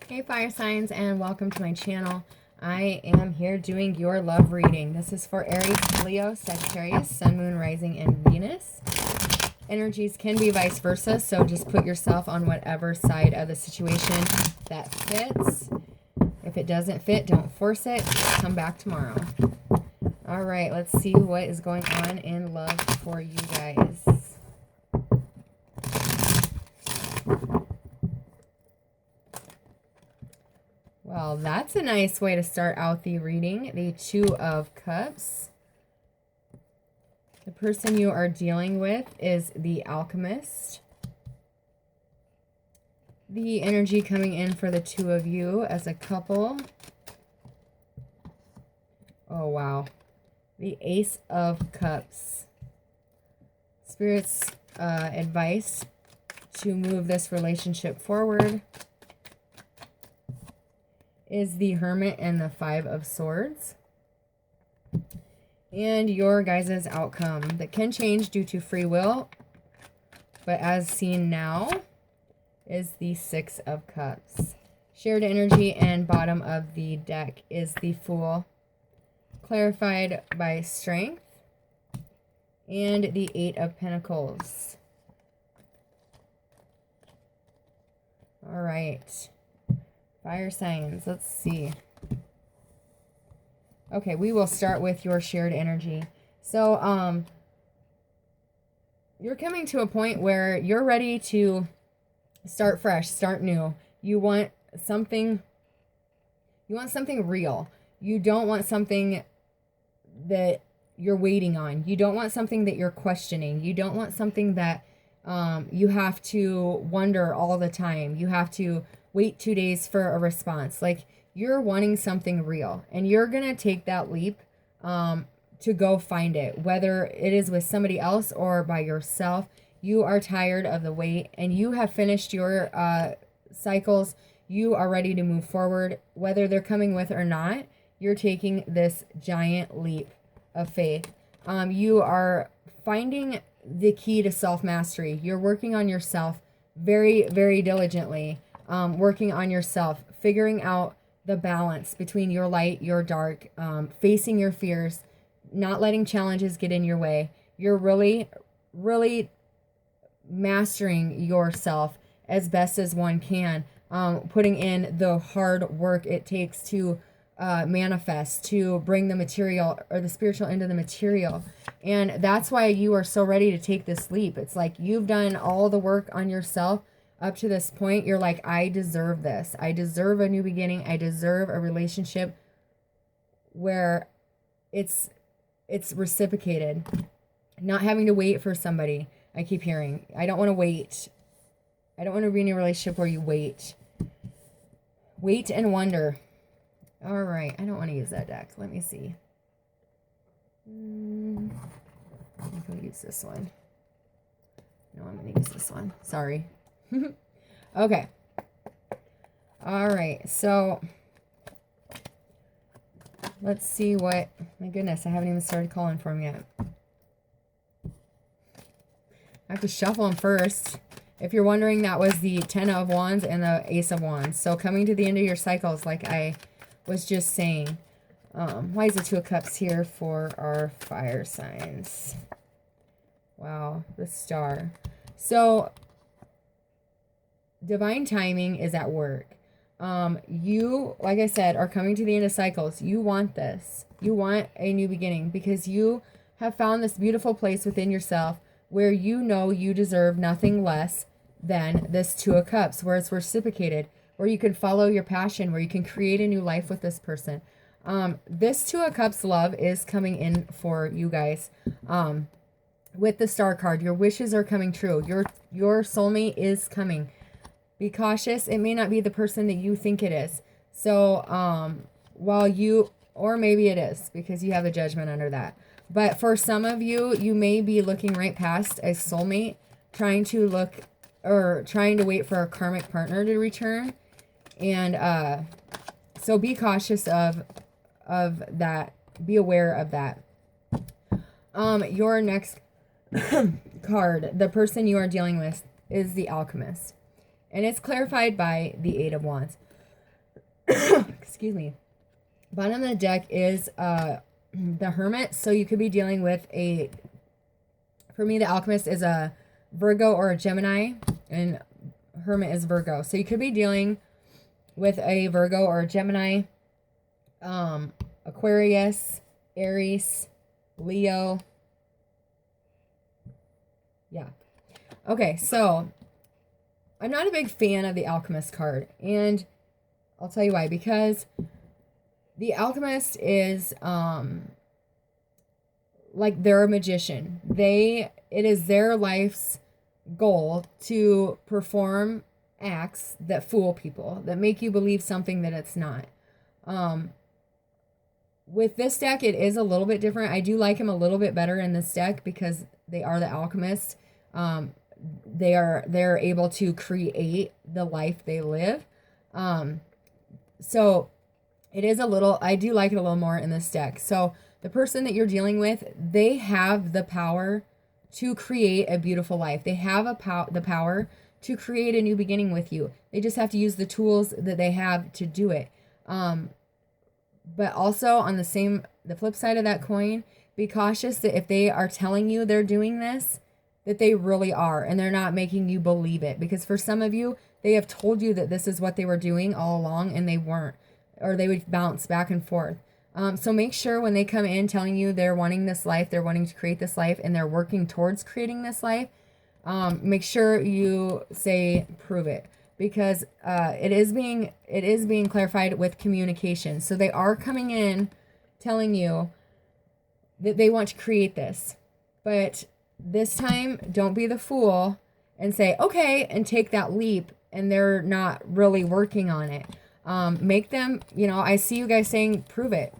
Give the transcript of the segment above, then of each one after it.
Hey fire signs, and welcome to my channel. I am here doing your love reading. This is for Aries, Leo, Sagittarius, Sun, Moon, Rising, and Venus. Energies can be vice versa, so just put yourself on whatever side of the situation that fits. If it doesn't fit, don't force it. Come back tomorrow. All right, let's see what is going on in love for you guys. Well, that's a nice way to start out the reading. The Two of Cups. The person you are dealing with is the Alchemist. The energy coming in for the two of you as a couple. Oh, wow. The Ace of Cups. Spirit's advice to move this relationship forward is the Hermit and the Five of Swords. And your guys' outcome that can change due to free will, but as seen now, is the Six of Cups. Shared energy and bottom of the deck is the Fool, clarified by Strength, and the Eight of Pentacles. All right. Fire signs, let's see. Okay, we will start with your shared energy. So, you're coming to a point where you're ready to start fresh, start new. You want something real. You don't want something that you're waiting on. You don't want something that you're questioning. You don't want something that you have to wonder all the time. You have to wait 2 days for a response. Like, you're wanting something real, and you're going to take that leap to go find it, whether it is with somebody else or by yourself. You are tired of the wait, and you have finished your cycles. You are ready to move forward, whether they're coming with or not. You're taking this giant leap of faith. You are finding the key to self-mastery. You're working on yourself very, very diligently. Working on yourself, figuring out the balance between your light, your dark, facing your fears, not letting challenges get in your way. You're really, really mastering yourself as best as one can, putting in the hard work it takes to manifest, to bring the material or the spiritual into the material. And that's why you are so ready to take this leap. It's like you've done all the work on yourself. Up to this point, you're like, I deserve this. I deserve a new beginning. I deserve a relationship where it's reciprocated. Not having to wait for somebody. I keep hearing, I don't want to wait. I don't want to be in a relationship where you wait. Wait and wonder. All right. I don't want to use that deck. Let me see. I think I'll use this one. No, I'm going to use this one. Sorry. Okay. All right. So let's see what, my goodness, I haven't even started calling for him yet. I have to shuffle them first. If you're wondering, that was the Ten of Wands and the Ace of Wands. So coming to the end of your cycles, like I was just saying. Why is the Two of Cups here for our fire signs? Wow, the Star. So divine timing is at work. You, like I said, are coming to the end of cycles. You want this. You want a new beginning because you have found this beautiful place within yourself where you know you deserve nothing less than this Two of Cups, where it's reciprocated, where you can follow your passion, where you can create a new life with this person. This Two of Cups love is coming in for you guys. With the Star card, your wishes are coming true. Your soulmate is coming. Be cautious. It may not be the person that you think it is. So, while you, or maybe it is because you have a judgment under that. But for some of you, you may be looking right past a soulmate, trying to wait for a karmic partner to return. And, so be cautious of that. Be aware of that. Your next card, the person you are dealing with, is the Alchemist. And it's clarified by the Eight of Wands. Excuse me. Bottom of the deck is the Hermit. So you could be dealing with for me, the Alchemist is a Virgo or a Gemini, and Hermit is Virgo. So you could be dealing with a Virgo or a Gemini, Aquarius, Aries, Leo. Yeah. Okay, so I'm not a big fan of the Alchemist card, and I'll tell you why. Because the Alchemist is like they're a magician. It is their life's goal to perform acts that fool people, that make you believe something that it's not. With this deck, it is a little bit different. I do like him a little bit better in this deck because they are the Alchemist. They're able to create the life they live. So it is I do like it a little more in this deck. So the person that you're dealing with, they have the power to create a beautiful life. They have the power to create a new beginning with you. They just have to use the tools that they have to do it. But also on the flip side of that coin, be cautious that if they are telling you they're doing this, that they really are, and they're not making you believe it. Because for some of you, they have told you that this is what they were doing all along, and they weren't, or they would bounce back and forth. So make sure when they come in telling you they're wanting this life, they're wanting to create this life, and they're working towards creating this life, make sure you say, prove it. Because it is being clarified with communication. So they are coming in telling you that they want to create this. But this time, don't be the fool and say, okay, and take that leap, and they're not really working on it. Make them, I see you guys saying, prove it.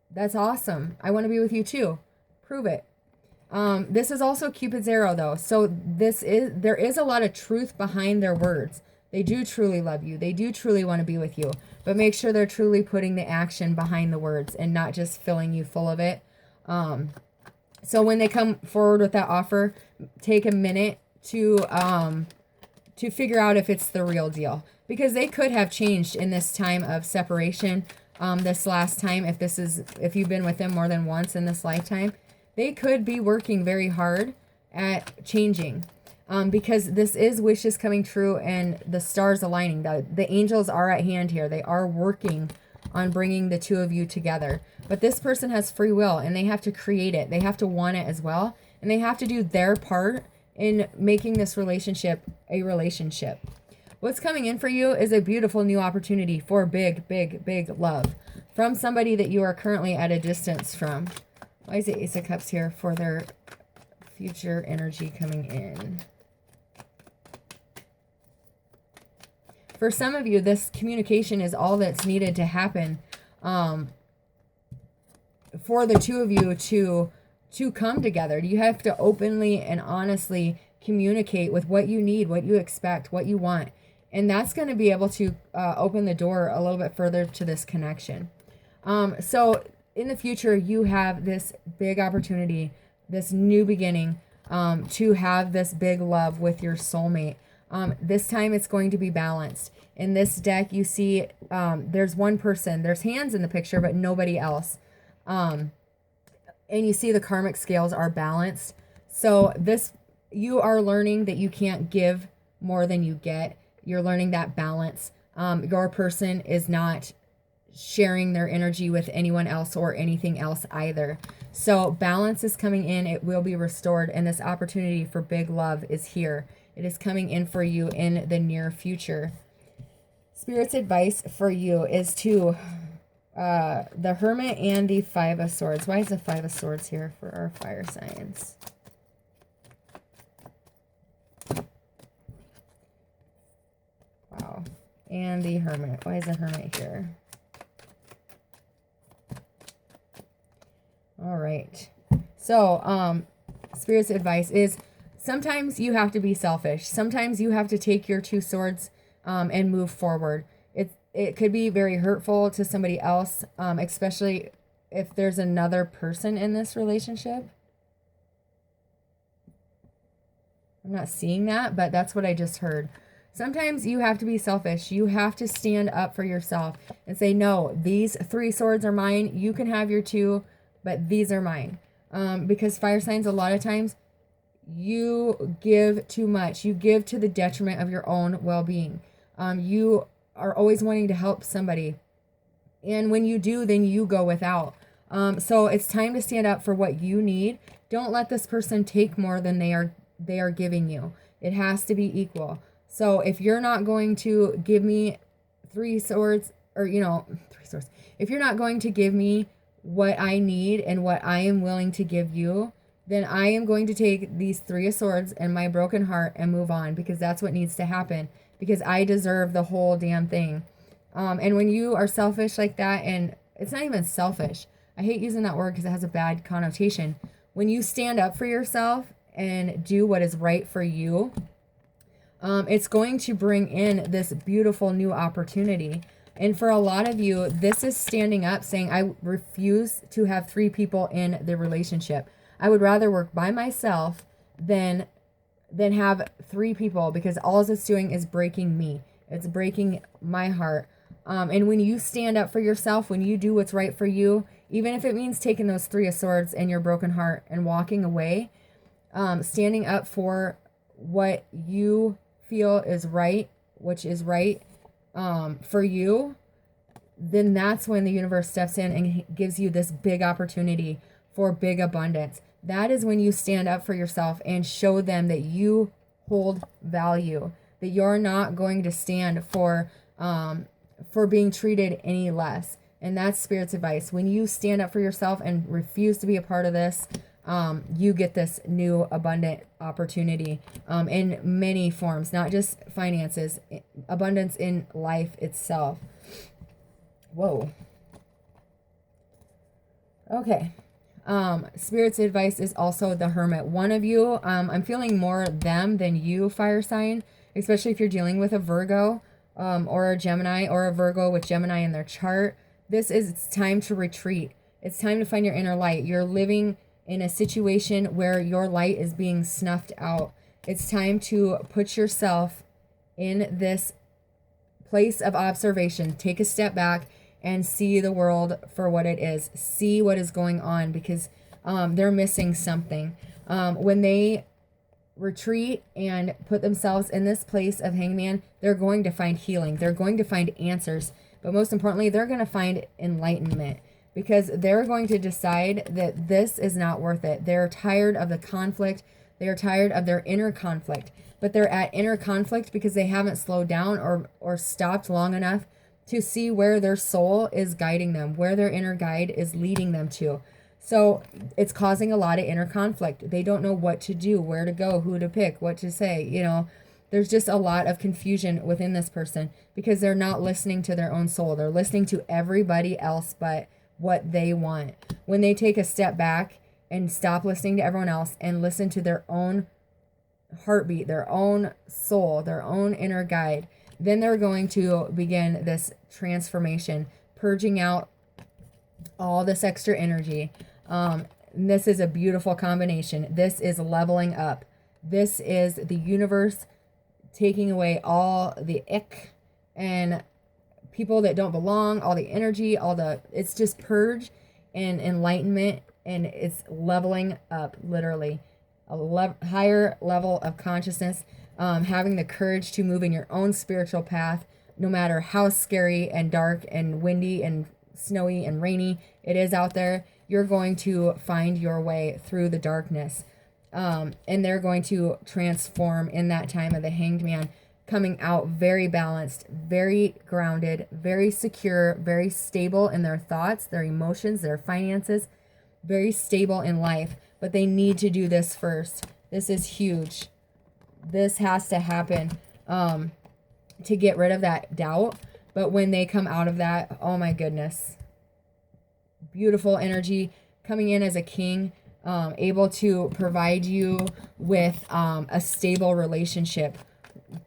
That's awesome. I want to be with you too. Prove it. This is also Cupid's arrow though. So there is a lot of truth behind their words. They do truly love you. They do truly want to be with you. But make sure they're truly putting the action behind the words and not just filling you full of it. So when they come forward with that offer, take a minute to figure out if it's the real deal. Because they could have changed in this time of separation. This last time, if you've been with them more than once in this lifetime, they could be working very hard at changing. Because this is wishes coming true and the stars aligning. The angels are at hand here. They are working on bringing the two of you together. But this person has free will, and they have to create it. They have to want it as well. And they have to do their part in making this relationship a relationship. What's coming in for you is a beautiful new opportunity for big, big, big love from somebody that you are currently at a distance from. Why is the Ace of Cups here for their future energy coming in? For some of you, this communication is all that's needed to happen for the two of you to come together. You have to openly and honestly communicate with what you need, what you expect, what you want. And that's going to be able to open the door a little bit further to this connection. So in the future, you have this big opportunity, this new beginning, to have this big love with your soulmate. This time it's going to be balanced. In this deck, you see there's one person. There's hands in the picture, but nobody else. And you see the karmic scales are balanced. So you are learning that you can't give more than you get. You're learning that balance. Your person is not sharing their energy with anyone else or anything else either. So balance is coming in. It will be restored. And this opportunity for big love is here. It is coming in for you in the near future. Spirit's advice for you is to the Hermit and the Five of Swords. Why is the Five of Swords here for our fire signs? Wow. And the Hermit. Why is the Hermit here? All right. So, Spirit's advice is sometimes you have to be selfish. Sometimes you have to take your two swords and move forward. It could be very hurtful to somebody else, especially if there's another person in this relationship. I'm not seeing that, but that's what I just heard. Sometimes you have to be selfish. You have to stand up for yourself and say, no, these 3 swords are mine. You can have your 2, but these are mine. Because fire signs, a lot of times, you give too much. You give to the detriment of your own well-being. You are always wanting to help somebody. And when you do, then you go without. So it's time to stand up for what you need. Don't let this person take more than they are giving you. It has to be equal. So if you're not going to give me 3 swords, or 3 swords, if you're not going to give me what I need and what I am willing to give you, then I am going to take these 3 of swords and my broken heart and move on, because that's what needs to happen, because I deserve the whole damn thing. And when you are selfish like that, and it's not even selfish, I hate using that word because it has a bad connotation. When you stand up for yourself and do what is right for you, it's going to bring in this beautiful new opportunity. And for a lot of you, this is standing up saying, I refuse to have 3 people in the relationship. I would rather work by myself than have 3 people, because all it's doing is breaking me. It's breaking my heart. And when you stand up for yourself, when you do what's right for you, even if it means taking those 3 of swords and your broken heart and walking away, standing up for what you feel is right, which is right for you, then that's when the universe steps in and gives you this big opportunity for big abundance. That is when you stand up for yourself and show them that you hold value, that you're not going to stand for being treated any less. And that's Spirit's advice. When you stand up for yourself and refuse to be a part of this, you get this new abundant opportunity in many forms, not just finances, abundance in life itself. Whoa. Okay. Spirit's advice is also the Hermit. One of you, I'm feeling more them than you, fire sign, especially if you're dealing with a Virgo or a Gemini, or a Virgo with Gemini in their chart. It's time to retreat. It's time to find your inner light. You're living in a situation where your light is being snuffed out. It's time to put yourself in this place of observation. Take a step back and see the world for what it is. See what is going on, because they're missing something. When they retreat and put themselves in this place of hangman, they're going to find healing. They're going to find answers. But most importantly, they're going to find enlightenment, because they're going to decide that this is not worth it. They're tired of the conflict. They're tired of their inner conflict. But they're at inner conflict because they haven't slowed down or stopped long enough to see where their soul is guiding them, where their inner guide is leading them to. So it's causing a lot of inner conflict. They don't know what to do, where to go, who to pick, what to say. There's just a lot of confusion within this person, because they're not listening to their own soul. They're listening to everybody else but what they want. When they take a step back and stop listening to everyone else and listen to their own heartbeat, their own soul, their own inner guide, then they're going to begin this transformation, purging out all this extra energy. This is a beautiful combination. This is leveling up. This is the universe taking away all the ick and people that don't belong, all the energy, it's just purge and enlightenment, and it's leveling up, literally. Higher level of consciousness, having the courage to move in your own spiritual path, no matter how scary and dark and windy and snowy and rainy it is out there. You're going to find your way through the darkness. And they're going to transform in that time of the Hanged Man, coming out very balanced, very grounded, very secure, very stable in their thoughts, their emotions, their finances, very stable in life. But they need to do this first. This is huge. This has to happen to get rid of that doubt. But when they come out of that, oh my goodness. Beautiful energy coming in as a king, able to provide you with a stable relationship,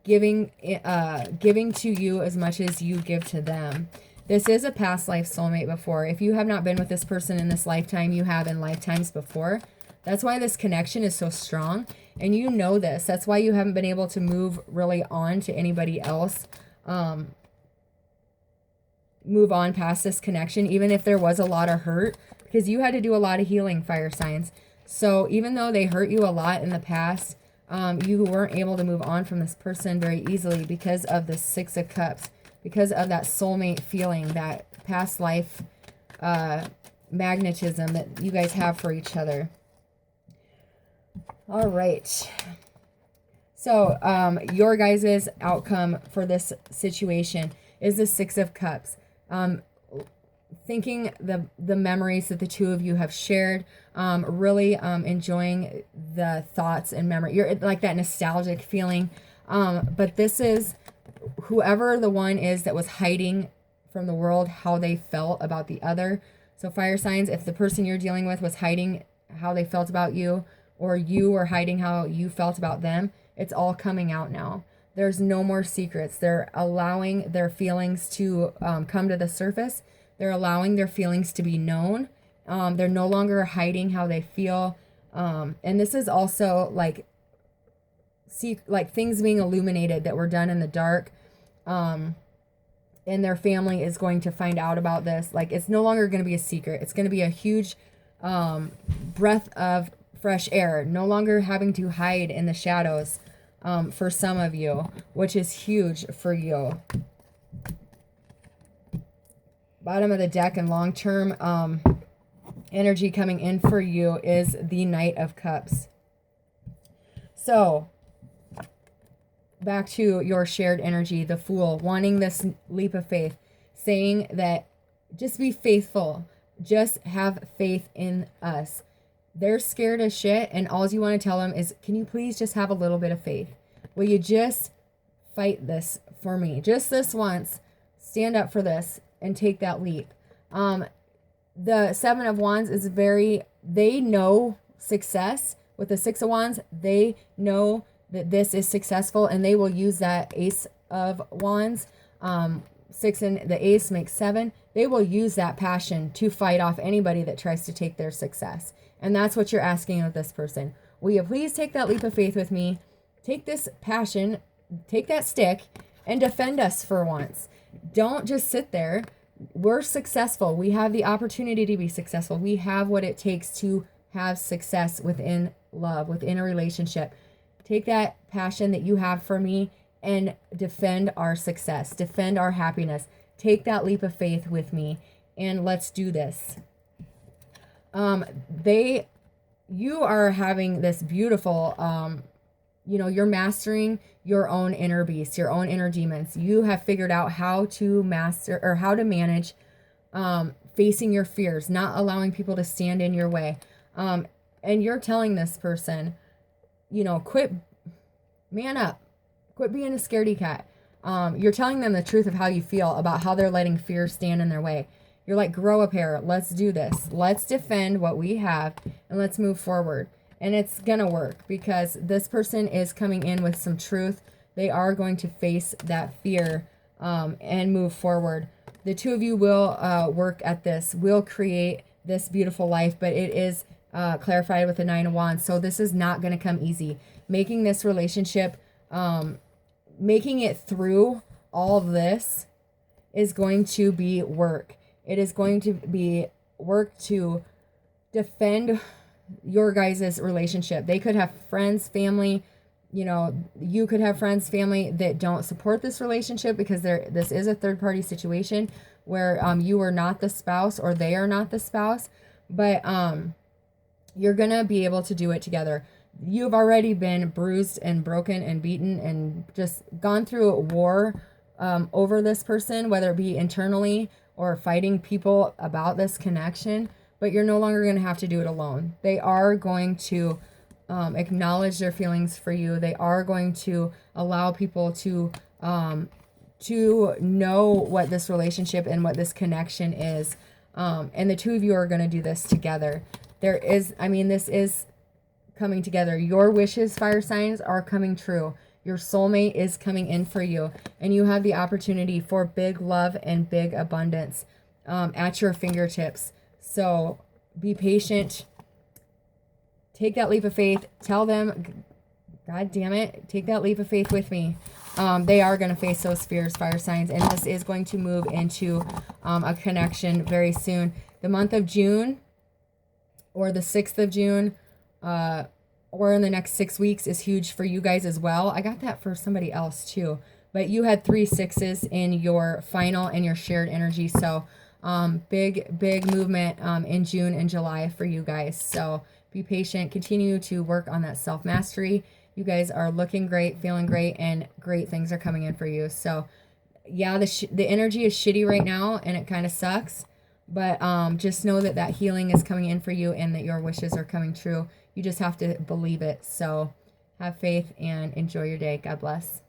giving to you as much as you give to them. This is a past life soulmate before. If you have not been with this person in this lifetime, you have in lifetimes before. That's why this connection is so strong. And you know this. That's why you haven't been able to move really on to anybody else. Move on past this connection, even if there was a lot of hurt, because you had to do a lot of healing, fire signs. So even though they hurt you a lot in the past, you weren't able to move on from this person very easily because of the Six of Cups, because of that soulmate feeling, that past life magnetism that you guys have for each other. All right. So your guys' outcome for this situation is the Six of Cups. Thinking the memories that the two of you have shared, really enjoying the thoughts and memory. You're like that nostalgic feeling. But this is whoever the one is that was hiding from the world how they felt about the other. So fire signs, if the person you're dealing with was hiding how they felt about you, or you were hiding how you felt about them, it's all coming out now. There's no more secrets. They're allowing their feelings to come to the surface. They're allowing their feelings to be known. They're no longer hiding how they feel. And this is also like things being illuminated that were done in the dark. And their family is going to find out about this. Like, it's no longer going to be a secret. It's going to be a huge breath of fresh air. No longer having to hide in the shadows for some of you, which is huge for you. Bottom of the deck and long-term energy coming in for you is the Knight of Cups. So back to your shared energy, the Fool, wanting this leap of faith, saying that just be faithful, just have faith in us. They're scared as shit, and all you want to tell them is, can you please just have a little bit of faith? Will you just fight this for me? Just this once. Stand up for this and take that leap. The Seven of Wands is they know success. With the Six of Wands, they know that this is successful, and they will use that Ace of Wands. 6 and the Ace makes 7. They will use that passion to fight off anybody that tries to take their success. And that's what you're asking of this person. Will you please take that leap of faith with me? Take this passion, take that stick, and defend us for once. Don't just sit there. We're successful. We have the opportunity to be successful. We have what it takes to have success within love, within a relationship. Take that passion that you have for me and defend our success, defend our happiness. Take that leap of faith with me, and let's do this. You are having this beautiful, you're mastering your own inner beast, your own inner demons. You have figured out how to master, or how to manage facing your fears, not allowing people to stand in your way. And you're telling this person, quit, man up, quit being a scaredy cat. You're telling them the truth of how you feel about how they're letting fear stand in their way. You're like, grow a pair. Let's do this. Let's defend what we have, and let's move forward. And it's going to work, because this person is coming in with some truth. They are going to face that fear and move forward. The two of you will work at this, will create this beautiful life, but it is clarified with the Nine of Wands. So this is not going to come easy. Making this relationship, making it through all of this is going to be work. It is going to be work to defend your guys' relationship. They could have friends, family, you could have friends, family that don't support this relationship, because this is a third-party situation where you are not the spouse, or they are not the spouse, but you're gonna be able to do it together. You've already been bruised and broken and beaten and just gone through a war over this person, whether it be internally or fighting people about this connection, but you're no longer going to have to do it alone. They are going to acknowledge their feelings for you. They are going to allow people to know what this relationship and what this connection is. And the two of you are going to do this together. This is coming together. Your wishes, fire signs, are coming true. Your soulmate is coming in for you, and you have the opportunity for big love and big abundance at your fingertips. So be patient. Take that leap of faith. Tell them, God damn it. Take that leap of faith with me. They are going to face those fears, fire signs, and this is going to move into a connection very soon. The month of June, or the 6th of June, or in the next 6 weeks, is huge for you guys as well. I got that for somebody else too. But you had 3 6s in your final and your shared energy. So big movement in June and July for you guys. So be patient. Continue to work on that self-mastery. You guys are looking great, feeling great, and great things are coming in for you. So yeah, the energy is shitty right now, and it kind of sucks. But just know that that healing is coming in for you and that your wishes are coming true. You just have to believe it. So have faith and enjoy your day. God bless.